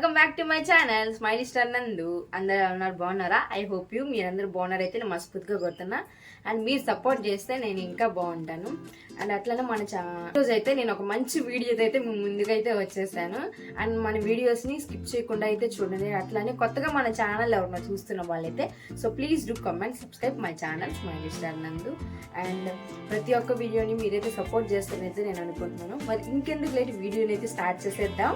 Welcome back to my channel smiley star నందు. అందరూ ఉన్నారు, బాగున్నారా? ఐ హోప్ యూ మీరందరూ బాగున్నారైతే నేను మనస్ఫూర్తిగా కొడుతున్నా. అండ్ మీరు సపోర్ట్ చేస్తే నేను ఇంకా బాగుంటాను. అండ్ అట్లనే మన రోజు అయితే నేను ఒక మంచి వీడియోతో అయితే ముందుకైతే వచ్చేసాను. అండ్ మన వీడియోస్ని స్కిప్ చేయకుండా అయితే చూడండి. అట్లనే కొత్తగా మన ఛానల్ ఎవరైనా చూస్తున్న వాళ్ళైతే so please do comment subscribe my channel smiley star నందు. అండ్ ప్రతి ఒక్క వీడియోని మీరైతే సపోర్ట్ చేస్తానైతే నేను అనుకుంటున్నాను. మరి ఇంకెందుకు లేట్ వీడియోని అయితే స్టార్ట్ చేసేద్దాం.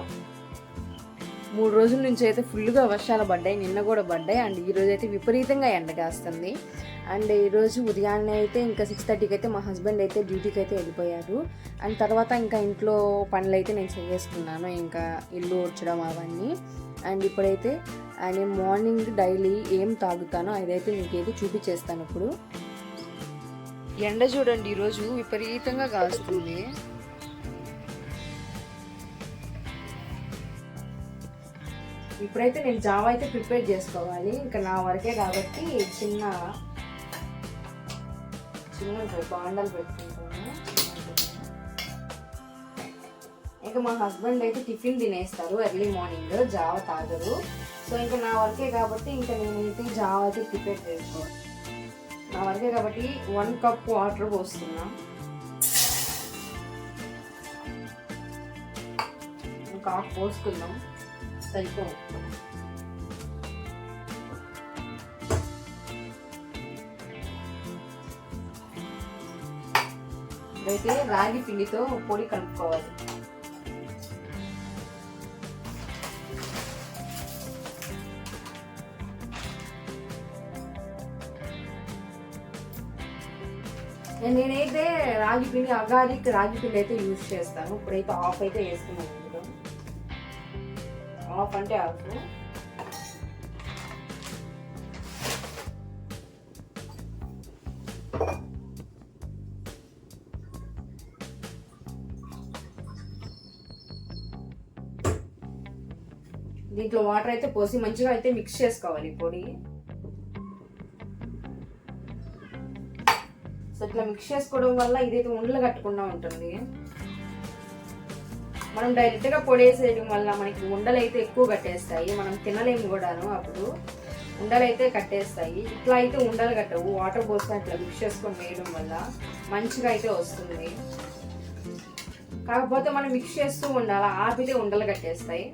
3 రోజుల నుంచి అయితే ఫుల్గా వర్షాలు పడ్డాయి, నిన్న కూడా పడ్డాయి. అండ్ ఈరోజు అయితే విపరీతంగా ఎండగాస్తుంది. అండ్ ఈరోజు ఉదయాన్నే అయితే ఇంకా 6:30కి అయితే మా హస్బెండ్ అయితే డ్యూటీకి అయితే వెళ్ళిపోయారు. అండ్ తర్వాత ఇంకా ఇంట్లో పనులు అయితే నేను చేసుకున్నాను, ఇంకా ఇల్లు ఊడ్చడం అవన్నీ. అండ్ ఇప్పుడైతే నేను మార్నింగ్ డైలీ ఏం తాగుతానో అదైతే మీకైతే చూపించేస్తాను. ఇప్పుడు ఎండ చూడండి, ఈరోజు విపరీతంగా కాస్తుంది. ఇప్పుడైతే నేను జావా అయితే ప్రిపేర్ చేసుకోవాలి. ఇంకా నా వరకే కాబట్టి చిన్న బాండలు పెట్టుకుంటాను. ఇంకా మా హస్బెండ్ అయితే టిఫిన్ తినేస్తారు ఎర్లీ మార్నింగ్, జావా తాగరు. సో ఇంకా నా వరకే కాబట్టి ఇంకా నేనైతే జావా అయితే ప్రిపేర్ చేసుకోవాలి. నా వరకే కాబట్టి 1 కప్ వాటర్ పోస్తున్నా. ఇంకా పోసుకుందాం, సరిపో. అయితే రాగి పిండితో పొడి కలుపుకోవాలి. నేనైతే రాగి పిండి అగారికి రాగి పిండి అయితే యూజ్ చేస్తాను. ఇప్పుడైతే ఆఫ్ అయితే వేసుకున్నాను. ఆఫ్ అంటే ఆఫ్. దీంట్లో వాటర్ అయితే పోసి మంచిగా అయితే మిక్స్ చేసుకోవాలి పొడి. సో ఇట్లా మిక్స్ చేసుకోవడం వల్ల ఇదైతే ఉండలు కట్టకుండా ఉంటుంది. మనం డైరెక్ట్గా పొడేసేయడం వల్ల మనకి ఉండలు అయితే ఎక్కువ కట్టేస్తాయి, మనం తినలేము కూడాను. అప్పుడు ఉండలు అయితే కట్టేస్తాయి. ఇట్లా అయితే ఉండలు కట్టవు, వాటర్ పోస్తే అట్లా మిక్స్ చేసుకొని వేయడం వల్ల మంచిగా అయితే వస్తుంది. కాకపోతే మనం మిక్స్ చేస్తూ ఉండాలి, ఆపితే ఉండలు కట్టేస్తాయి.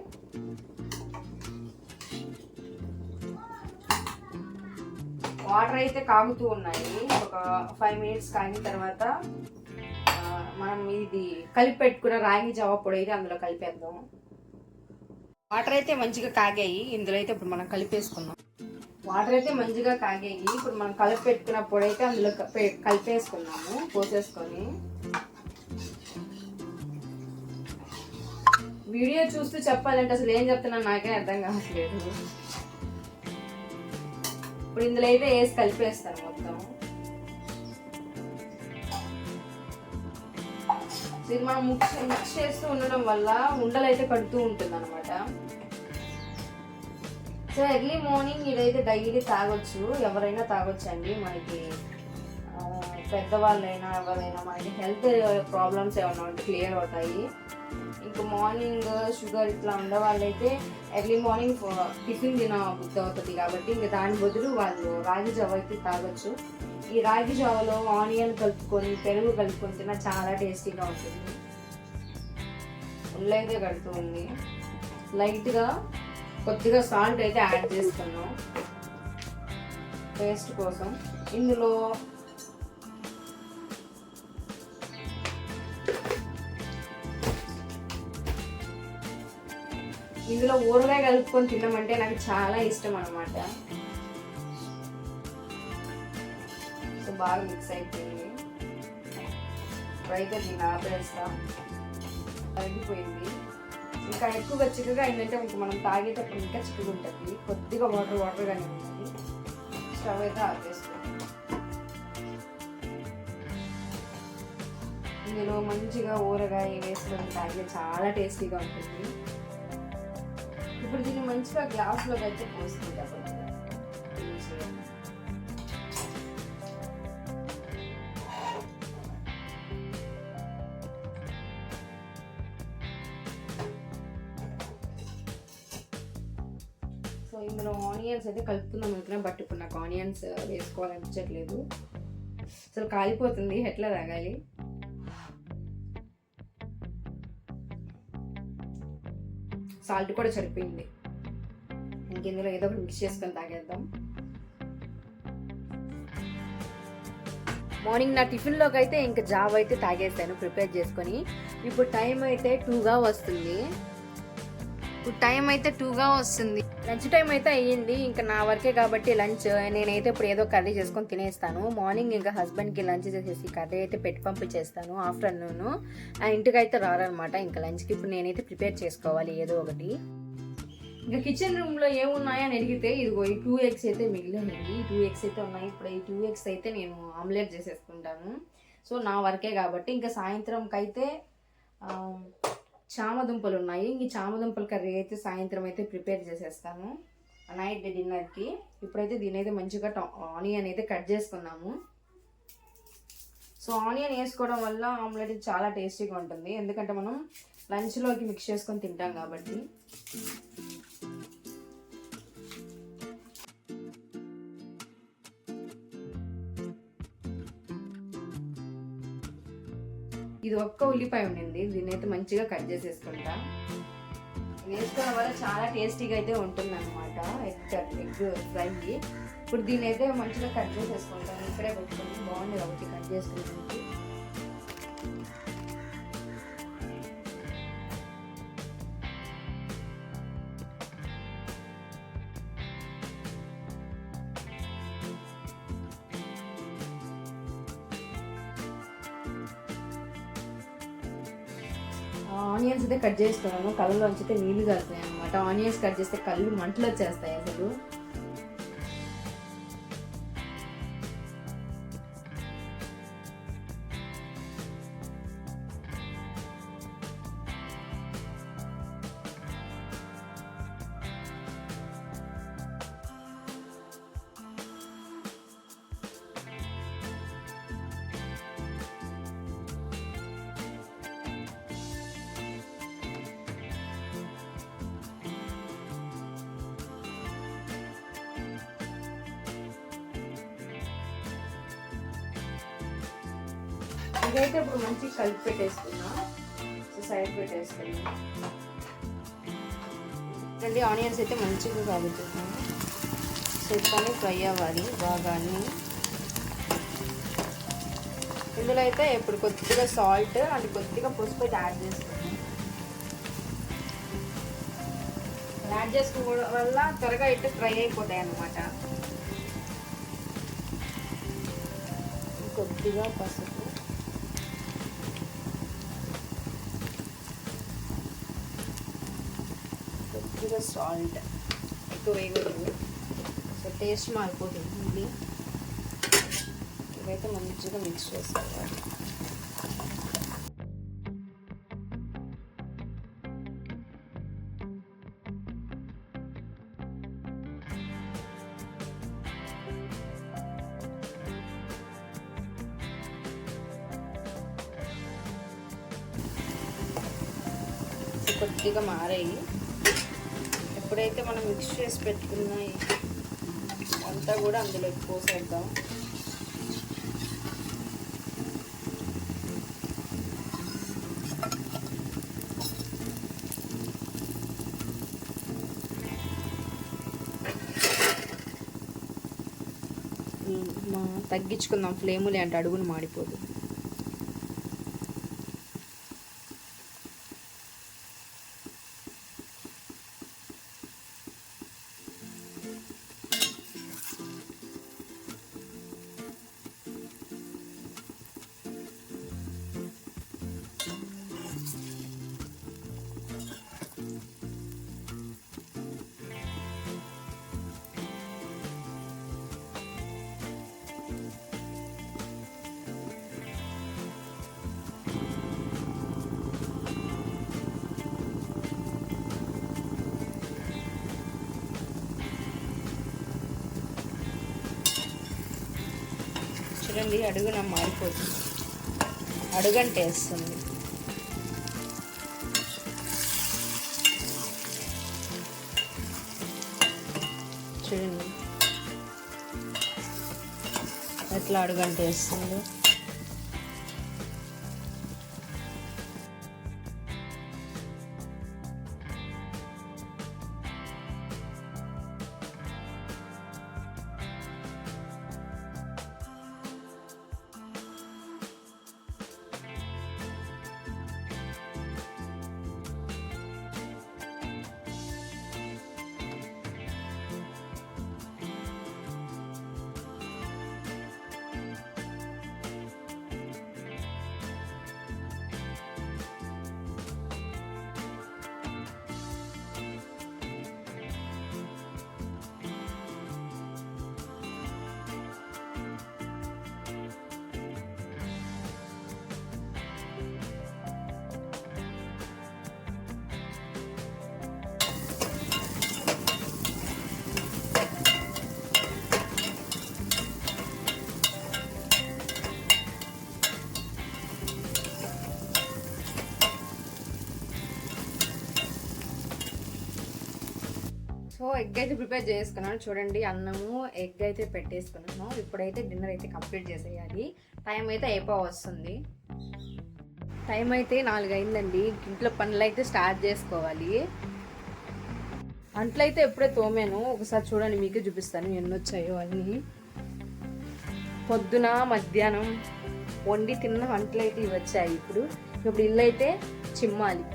వాటర్ అయితే కాగుతూ ఉన్నాయి. ఒక 5 మినిట్స్ కాగిన తర్వాత మనం ఇది కలిపి పెట్టుకున్న రాగి జావా పొడి అయితే అందులో కలిపేద్దాం. వాటర్ అయితే మంచిగా కాగాయి, ఇందులో అయితే ఇప్పుడు మనం కలిపేసుకుందాం. వాటర్ అయితే మంచిగా కాగాయి, ఇప్పుడు మనం కలిపి పెట్టుకున్న పొడి అయితే అందులో కలిపేసుకున్నాము పోసేసుకొని. వీడియో చూస్తూ చెప్పాలంటే అసలు ఏం చెప్తున్నాను నాకే అర్థం కావట్లేదు. ఇప్పుడు ఇందులో అయితే వేసి కలిపేస్తాను మొత్తం. ఇది మనం మిక్స్ చేస్తూ ఉండడం వల్ల ఉండలు అయితే కడుతూ ఉంటుంది అనమాట. సో ఎర్లీ మార్నింగ్ ఇదైతే డైలీ తాగొచ్చు, ఎవరైనా తాగొచ్చు అండి. మనకి పెద్దవాళ్ళైనా ఎవరైనా మనకి హెల్త్ ప్రాబ్లమ్స్ ఏమైనా ఉంటే క్లియర్ అవుతాయి. ఇంకా మార్నింగ్ షుగర్ ఇట్లా ఉండే వాళ్ళైతే ఎర్లీ మార్నింగ్ టిఫిన్ తిన బుద్ధి అవుతుంది కాబట్టి ఇంకా దాని బదులు వాళ్ళు రాగి జావ అయితే తాగొచ్చు. ఈ రాగి జావలో ఆనియన్ కలుపుకొని పెరుగు కలుపుకొని తిన్నా చాలా టేస్టీగా ఉంటుంది. ఉల్లైతే కడుతుంది. లైట్గా కొద్దిగా సాల్ట్ అయితే యాడ్ చేసుకున్నాం టేస్ట్ కోసం. ఇందులో ఊరగాయ కలుపుకొని తిన్నామంటే నాకు చాలా ఇష్టం అన్నమాట. సో బాగా మిక్స్ అయిపోయింది. ఇప్పుడైతే దీన్ని ఆపేస్తా. తగ్గిపోయింది. ఇంకా ఎక్కువగా చిక్కగా అయిందంటే ఇంకా మనం తాగేటప్పుడు ఇంకా చిక్కగా ఉంటుంది. కొద్దిగా వాటర్గానే ఉంటుంది. స్టవ్ అయితే ఆపేస్తుంది. ఇందులో మంచిగా ఊరగాయ వేసుకొని తాగితే చాలా టేస్టీగా ఉంటుంది. ఇప్పుడు దీన్ని మంచిగా గ్లాస్లోకి అయితే పోసుకుంటాం. ఇందులో ఆనియన్స్ అయితే కలుపుకుందాం అనుకున్నాను, బట్ ఇప్పుడు నాకు ఆనియన్స్ వేసుకోవాలనిపించట్లేదు. అసలు కాలిపోతుంది, ఎట్లా తాగాలి. సాల్ట్ కూడా సరిపోయింది. ఇందులో ఏదో ఒకటి మిక్స్ చేసుకొని తాగేద్దాం. మార్నింగ్ నా టిఫిన్లోకి అయితే ఇంకా జాబ్ అయితే తాగేసాను ప్రిపేర్ చేసుకొని. ఇప్పుడు టైం అయితే 2గా వస్తుంది. లంచ్ టైం అయితే అయ్యింది. ఇంకా నా వర్కే కాబట్టి లంచ్ నేనైతే ఇప్పుడు ఏదో కర్రీ చేసుకొని తినేస్తాను. మార్నింగ్ ఇంకా హస్బెండ్కి లంచ్ చేసేసి కర్రీ అయితే పెట్టి పంపించేస్తాను. ఆఫ్టర్నూన్ ఇంటికి అయితే రారనమాట ఇంకా లంచ్కి. ఇప్పుడు నేనైతే ప్రిపేర్ చేసుకోవాలి ఏదో ఒకటి. ఇంకా కిచెన్ రూమ్లో ఏమున్నాయో అని అడిగితే ఇదిగో ఈ 2 eggs అయితే మిగిలినాయి. ఈ 2 eggs అయితే ఉన్నాయి. ఇప్పుడు ఈ 2 eggs అయితే నేను ఆమ్లెట్ చేసేసుకుంటాను. సో నా వర్కే కాబట్టి ఇంకా సాయంత్రంకి అయితే చామదుంపలు ఉన్నాయి. ఈ చామదుంపల కర్రీ అయితే సాయంత్రం అయితే ప్రిపేర్ చేసేస్తాను నైట్ డిన్నర్కి. ఇప్పుడైతే దీని అయితే మంచిగా ఆనియన్ అయితే కట్ చేసుకున్నాము. సో ఆనియన్ వేసుకోవడం వల్ల ఆమ్లెట్ చాలా టేస్టీగా ఉంటుంది, ఎందుకంటే మనం లంచ్లోకి మిక్స్ చేసుకొని తింటాం కాబట్టి. ఇది ఒక్క ఉల్లిపాయ ఉండింది, దీన్ని అయితే మంచిగా కట్ చేసేసుకుంటా. వేసుకోవడం వల్ల చాలా టేస్టీగా అయితే ఉంటుంది అనమాట ఎగ్ ఫ్రై. ఇప్పుడు దీన్ని అయితే మంచిగా కట్ చేసేసుకుంటాను. ఇక్కడే పెట్టుకుని బాగుంది ఒకటి కట్ చేసుకుంటుంది. ఆనియన్స్ అయితే కట్ చేసుకున్నాను. కళ్ళలోంచి అయితే నీళ్ళు కాస్తాయి అనమాట. ఆనియన్స్ కట్ చేస్తే కళ్ళు మంటలు వచ్చేస్తాయి అసలు. ఇదైతే ఇప్పుడు మంచిగా కలిపి పెట్టేసుకున్నా. సో సైడ్ పెట్టేసుకున్నా. ఆనియన్స్ అయితే మంచిగా కాగుతున్నాయి. సో ఇట్లానే ఫ్రై అవ్వాలి బాగా అన్నీ. ఇందులో అయితే ఇప్పుడు కొద్దిగా సాల్ట్ అండ్ కొద్దిగా పసుపు అయితే యాడ్ చేసుకున్నాం. యాడ్ చేసుకోవడం వల్ల త్వరగా అయితే ఫ్రై అయిపోతాయి అన్నమాట. కొద్దిగా పసుపు, కొద్దిగా సాల్ట్, ఎక్కువ వేయకూడదు, సో టేస్ట్ మారిపోతుంది. ఇవైతే మంచిగా మిక్స్ చేసుకోవాలి. కొద్దిగా మారాయి. ఎప్పుడైతే మనం మిక్స్ చేసి పెట్టుకున్నాయి అంతా కూడా అందులో పోసేద్దాం. తగ్గించుకుందాం ఫ్లేములే, అంటే అడుగును మాడిపోదు. చూడండి అడుగున మారిపోతుంది, అడుగంటే వేస్తుంది. చూడండి ఎట్లా అడుగంట వేస్తుంది. సో ఎగ్ అయితే ప్రిపేర్ చేసుకున్నాను చూడండి. అన్నము ఎగ్ అయితే పెట్టేసుకున్నాను. ఇప్పుడైతే డిన్నర్ అయితే కంప్లీట్ చేసేయాలి. టైం అయితే వస్తుంది. టైం అయితే 4 అయిందండి. ఇంట్లో పనులు అయితే స్టార్ట్ చేసుకోవాలి. అంట్లు అయితే ఎప్పుడే తోమాను. ఒకసారి చూడండి, మీకే చూపిస్తాను ఎన్ని వచ్చాయో అన్నీ. పొద్దున మధ్యాహ్నం వండి తిన్న అంట్లు అయితే ఇవి వచ్చాయి. ఇప్పుడు ఇల్లు అయితే చిమ్మాలి.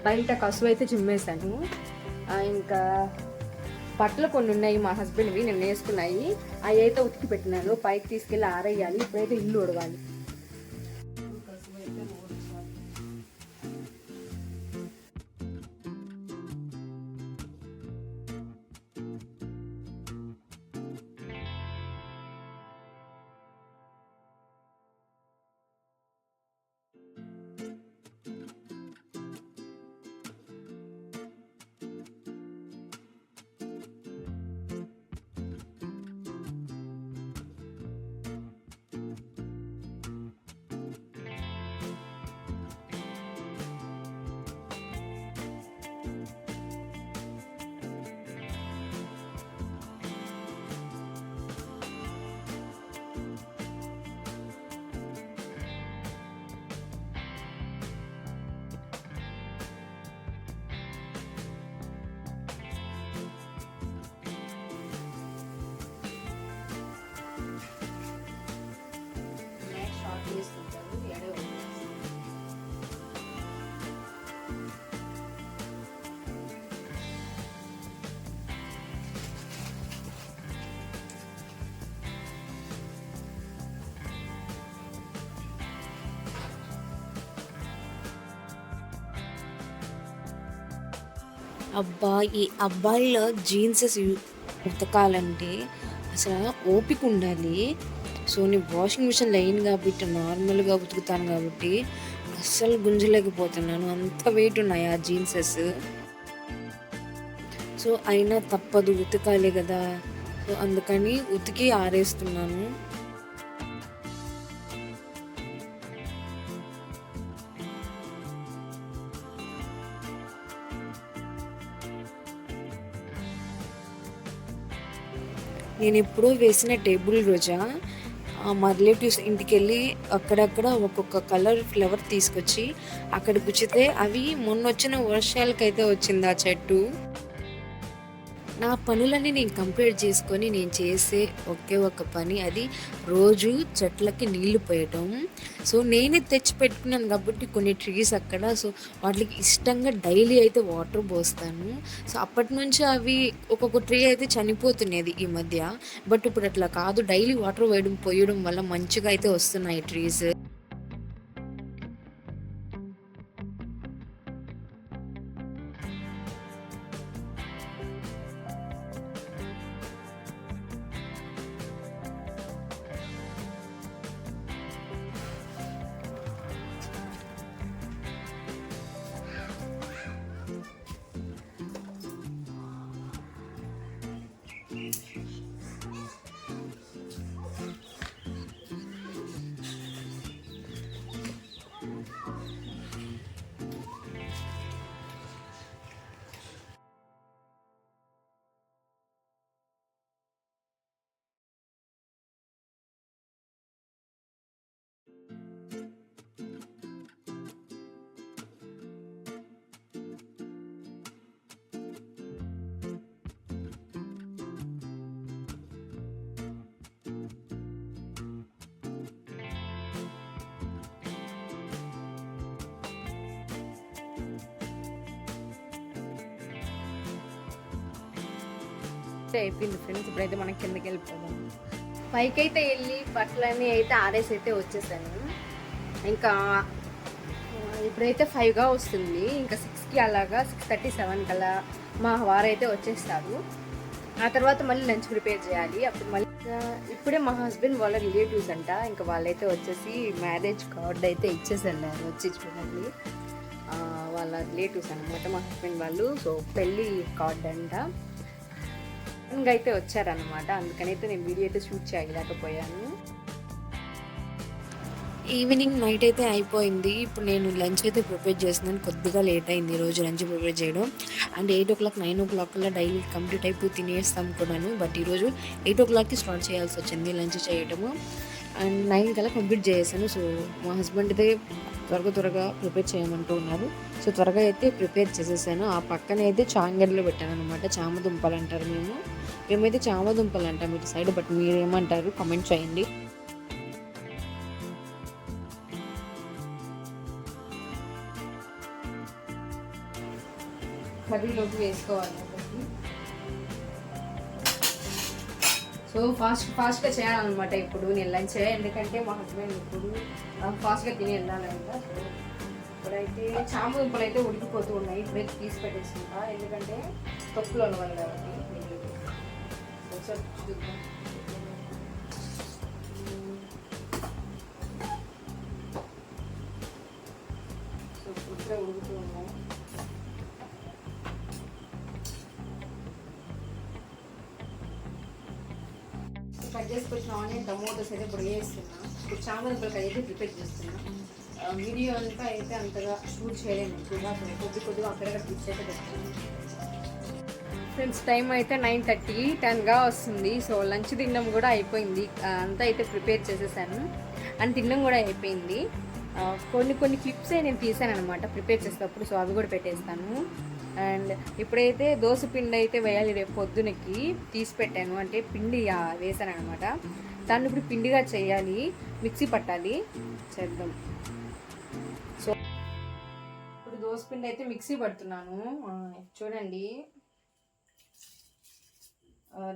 బయట కసువు అయితే చిమ్మేశాను. ఇంకా బట్టలు కొన్ని ఉన్నాయి మా హస్బెండ్వి, నేను వేసుకున్నాయి. అవి అయితే ఉతికి పెట్టినాను. పైకి తీసుకెళ్ళి ఆరేయాలి. ఇప్పుడైతే ఇల్లు ఉడవాలి. అబ్బా, ఈ అబ్బాయిల జీన్సెస్ ఉతకాలంటే అసలు ఓపిక ఉండాలి. సో నేను వాషింగ్ మిషన్ లైన్ కాబట్టి నార్మల్గా ఉతుకుతాను కాబట్టి అస్సలు గుంజలేకపోతున్నాను. అంత వెయిట్ ఉన్నాయి ఆ జీన్సెస్. సో అయినా తప్పదు, ఉతకాలి కదా. సో అందుకని ఉతికి ఆరేస్తున్నాను. నేను ఎప్పుడో వేసిన టేబుల్ రోజా మా రిలేటివ్స్ ఇంటికి వెళ్ళి అక్కడక్కడ ఒక్కొక్క కలర్ ఫ్లవర్ తీసుకొచ్చి అక్కడ గుచ్చితే అవి మొన్న వచ్చిన వర్షాలకైతే వచ్చింది ఆ చెట్టు. నా పనులన్నీ నేను కంప్లీట్ చేసుకొని నేను చేసే ఒకే ఒక పని, అది రోజు చెట్లకి నీళ్లు పోయటం. సో నేనే తెచ్చి పెట్టుకున్నాను కాబట్టి కొన్ని ట్రీస్ అక్కడ, సో వాటికి ఇష్టంగా డైలీ అయితే వాటర్ పోస్తాను. సో అప్పటి నుంచి అవి ఒక్కొక్క ట్రీ అయితే చనిపోతున్నది ఈ మధ్య. బట్ ఇప్పుడు అట్లా కాదు, డైలీ వాటర్ పోయడం వల్ల మంచిగా అయితే వస్తున్నాయి ట్రీస్. అయిపోయింది ఫ్రెండ్స్. ఇప్పుడైతే మనం కిందకి వెళ్ళిపోదాం. పైకి అయితే వెళ్ళి బట్టలన్నీ అయితే ఆరేసి అయితే వచ్చేసాను. ఇంకా ఇప్పుడైతే 5గా వస్తుంది. ఇంకా 6కి అలాగా 6:37 కల్లా మా వారైతే వచ్చేస్తారు. ఆ తర్వాత మళ్ళీ లంచ్ ప్రిపేర్ చేయాలి. అప్పుడు మళ్ళీ ఇప్పుడే మా హస్బెండ్ వాళ్ళ రిలేటివ్స్ అంట. ఇంకా వాళ్ళైతే వచ్చేసి మ్యారేజ్ కార్డ్ అయితే ఇచ్చేసి వెళ్ళారు. వచ్చి చూడండి, వాళ్ళ రిలేటివ్స్ అనమాట మా హస్బెండ్ వాళ్ళు. సో పెళ్ళి కార్డ్ అంట. ఇంకా అయితే వచ్చారనమాట. అందుకనైతే నేను వీడియో అయితే షూట్ చేయలేకపోయాను. ఈవినింగ్ నైట్ అయితే అయిపోయింది. ఇప్పుడు నేను లంచ్ అయితే ప్రిపేర్ చేస్తున్నాను. కొద్దిగా లేట్ అయింది ఈరోజు లంచ్ ప్రిపేర్ చేయడం. అండ్ 8 o'clock 9 o'clock కల్లా డైలీ కంప్లీట్ అయిపోయి తినేస్తాం కూడాను. బట్ ఈరోజు 8 o'clockకి స్టార్ట్ చేయాల్సి వచ్చింది లంచ్ చేయడము. అండ్ 9 కల్లా కంప్లీట్ చేసేసాను. సో మా హస్బెండ్ అయితే త్వరగా ప్రిపేర్ చేయమంటూ ఉన్నారు. సో త్వరగా అయితే ప్రిపేర్ చేసేసాను. ఆ పక్కన అయితే చాంగడ్లో పెట్టాను అనమాట. చామదుంపలు అంటారు మేమైతే చామదుంపలు అంటాం ఇటు సైడ్. బట్ మీరు ఏమంటారు కామెంట్ చేయండి. కర్రీలోకి వేసుకోవాలి. సో ఫాస్ట్గా చేయాలన్నమాట ఇప్పుడు నేను లంచ్. ఎందుకంటే మా హస్బెండ్ ఇప్పుడు ఫాస్ట్గా తిని వెళ్ళాలంట. సో ఇప్పుడైతే చామదుంపలు అయితే ఉడికిపోతూ ఉన్నాయి. ఇప్పుడైతే తీసి పెట్టేసుకుంటా, ఎందుకంటే తప్పులు అవ్వాలి కాబట్టి. ఒకసారి చూద్దాం. సో ఇప్పుడే ఉడుకుతూ ఉన్నాయి. కట్ చేసుకొచ్చిన ఆనియన్ టమోటోస్ అయితే ఇప్పుడు వేస్తున్నా. ఇప్పుడు చామదుంపలకి అయితే ప్రిపేర్ చేస్తున్నా. వీడియో అంతా అయితే అంతగా షూట్ చేయలేము ఎక్కువగా. కొద్దిగా అక్కడక్కడ పిక్స్ అయితే పెట్టుకున్నాను. ఫ్రెండ్స్ టైం అయితే 9:30 10గా వస్తుంది. సో లంచ్ తినడం కూడా అయిపోయింది. అంతా అయితే ప్రిపేర్ చేసేసాను అండ్ తినడం కూడా అయిపోయింది. కొన్ని క్లిప్సే నేను తీసాను అనమాట ప్రిపేర్ చేసేటప్పుడు. సో అవి కూడా పెట్టేస్తాను. అండ్ ఇప్పుడైతే దోశ పిండి అయితే వేయాలి. రేపు పొద్దునకి తీసి పెట్టాను, అంటే పిండి వేసాను అనమాట. దాన్ని ఇప్పుడు పిండిగా చేయాలి, మిక్సీ పట్టాలి, చేద్దాం. సో ఇప్పుడు దోశ పిండి అయితే మిక్సీ పడుతున్నాను. చూడండి,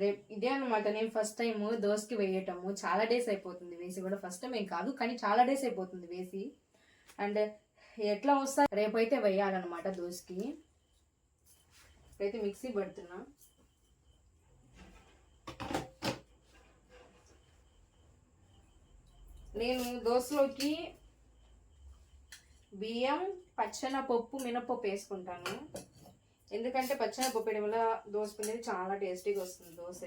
రేపు ఇదే అనమాట. నేను ఫస్ట్ టైం దోశకి వేయటము. చాలా డేస్ అయిపోతుంది వేసి కూడా. ఫస్ట్ టైం ఏం కాదు కానీ చాలా డేస్ అయిపోతుంది వేసి. అండ్ ఎట్లా వస్తా రేపు అయితే వేయాలన్నమాట దోశకి. ఇప్పుడైతే మిక్సీ పడుతున్నా. నేను దోశలోకి బియ్యం, పచ్చెనపప్పు, మినపప్పు వేసుకుంటాను. ఎందుకంటే పచ్చెనపప్పు వేయడం వల్ల దోశ పిండి చాలా టేస్టీగా వస్తుంది దోశ.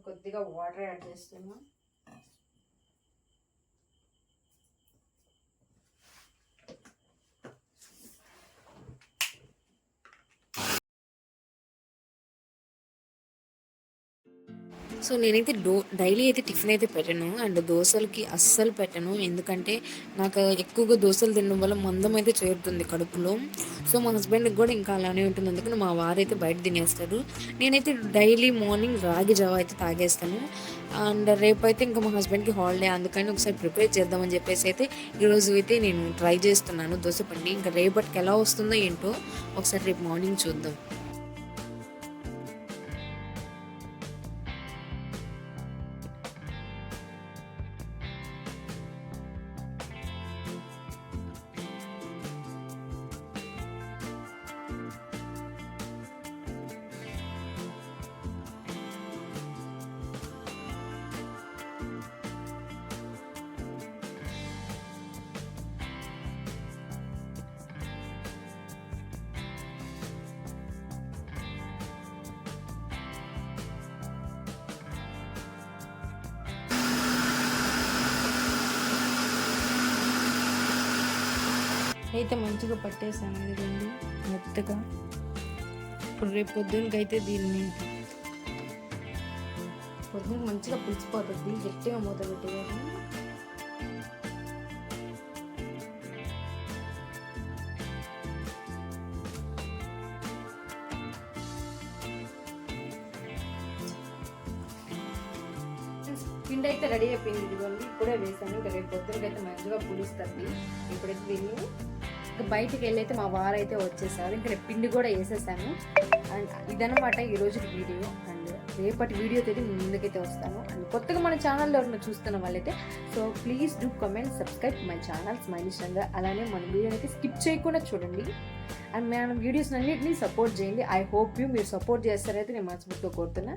కొద్దిగా వాటర్ యాడ్ చేస్తున్నా. సో నేనైతే డైలీ అయితే టిఫిన్ అయితే పెట్టను. అండ్ దోశలకి అస్సలు పెట్టను. ఎందుకంటే నాకు ఎక్కువగా దోశలు తినడం వల్ల మందం అయితే చేరుతుంది కడుపులో. సో మా హస్బెండ్కి కూడా ఇంకా అలానే ఉంటుంది. అందుకని మా వారైతే బయట తినేస్తారు. నేనైతే డైలీ మార్నింగ్ రాగి జావ అయితే తాగేస్తాను. అండ్ రేపైతే ఇంకా మా హస్బెండ్కి హాలిడే, అందుకని ఒకసారి ప్రిపేర్ చేద్దామని చెప్పేసి అయితే ఈరోజు అయితే నేను ట్రై చేస్తున్నాను దోశ పిండి. ఇంకా రేపటికి ఎలా వస్తుందో ఏంటో ఒకసారి రేపు మార్నింగ్ చూద్దాం. అయితే మంచిగా పట్టేసాను. ఇదిగోండి మెత్తగా. ఇప్పుడు రేపు పొద్దునకైతే దీన్ని పొద్దున మంచిగా పులిసిపోతుంది. గట్టిగా మూత పెట్టేయాలి. పిండి అయితే రెడీ అయిపోయింది. ఇదిగోండి ఇప్పుడే వేసాను. ఇంకా రేపు పొద్దునకైతే మంచిగా పులుస్తుంది. ఇప్పుడైతే దీన్ని ఇంకా బయటికి వెళ్ళైతే మా వారు అయితే వచ్చేసారు. ఇంకా రేపు పిండి కూడా వేసేసాను. అండ్ ఇదనమాట ఈరోజు వీడియో. అండ్ రేపటి వీడియో అయితే మీ ముందుకైతే వస్తాను. అండ్ కొత్తగా మన ఛానల్లో ఎవరైనా చూస్తున్న వాళ్ళైతే so please do comment subscribe my channel smiley Chandra. అలానే మన వీడియోని అయితే స్కిప్ చేయకుండా చూడండి. అండ్ మన వీడియోస్ అన్నింటినీ సపోర్ట్ చేయండి. ఐ హోప్ మీరు సపోర్ట్ చేస్తారైతే నేను మనస్ఫూర్తిగా కోరుతున్నా.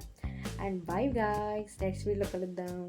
అండ్ బై గాయ్స్, నెక్స్ట్ వీడియోలో కలుద్దాం.